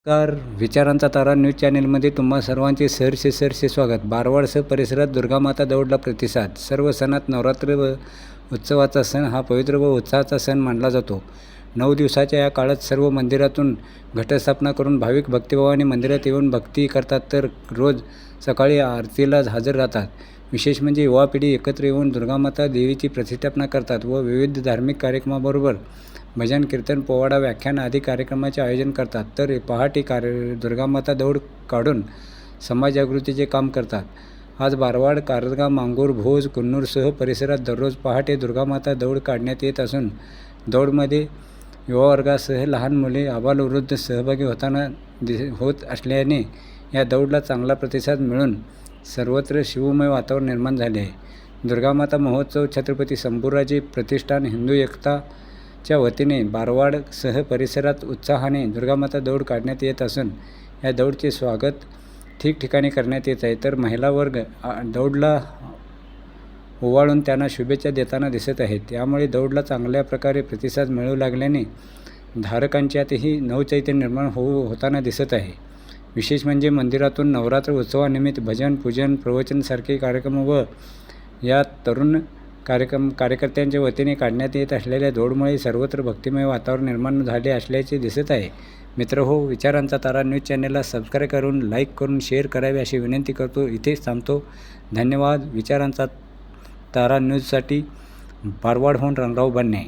नमस्कार. विचारांचा तारा न्यूज चॅनेलमध्ये तुम्हा सर्वांचे सहर्षे स्वागत. बारवाडसह परिसरात दुर्गामाता दौडला प्रतिसाद. सर्व सणात नवरात्र व उत्सवाचा सण हा पवित्र व उत्साहाचा सण मानला जातो. 9 दिवसाच्या या काळात सर्व मंदिरातून घटस्थापना करून भाविक भक्तिभावाने मंदिरात येऊन भक्ती करतात, तर रोज सकाळी आरतीला हजर राहतात. विशेष म्हणजे युवा पिढी एकत्र येऊन दुर्गामाता देवीची प्रतिष्ठापना करतात व विविध धार्मिक कार्यक्रमाबरोबर भजन, कीर्तन, पोवाडा, व्याख्यान आदी कार्यक्रमाचे आयोजन करतात. तर पहाटे दुर्गामाता दौड काढून समाज जागृतीचे काम करतात. आज बारवाड, कारंजा, मांगूर, भोज, कुन्नूरसह परिसरात दररोज पहाटे दुर्गामाता दौड काढण्यात येत असून दौडमध्ये युवा वर्गासह लहान मुले, आबालवृद्ध सहभागी होत असल्याने या दौडला चांगला प्रतिसाद मिळून सर्वत्र शिवमय वातावरण निर्माण झाले आहे. दुर्गामाता महोत्सव छत्रपती संभाजीराजे प्रतिष्ठान हिंदू एकता च्या वतीने बारवाडसह परिसरात उत्साहाने दुर्गामाता दौड काढण्यात येत असून या दौडचे स्वागत ठिकठिकाणी करण्यात येत आहे. तर महिला वर्ग दौडला ओवाळून त्यांना शुभेच्छा देताना दिसत आहेत. त्यामुळे दौडला चांगल्या प्रकारे प्रतिसाद मिळू लागल्याने धारकांच्यातही नवचैतन्य निर्माण होताना दिसत आहे. विशेष म्हणजे मंदिरातून नवरात्र उत्सवानिमित्त भजन, पूजन, प्रवचनसारखे कार्यक्रम व या तरुण कार्यकर्त्यांच्या वतीने काढण्यात येत असलेल्या दौडमुळे सर्वत्र भक्तिमय वातावरण निर्माण झाले असल्याचे दिसत आहे. मित्रहो, विचारांचा तारा न्यूज चॅनेलला सबस्क्राईब करून, लाईक करून, शेअर करावे अशी विनंती करतो. इथेच थांबतो. धन्यवाद. विचारांचा तारा न्यूजसाठी बारवाडहून रणराव बन्ने.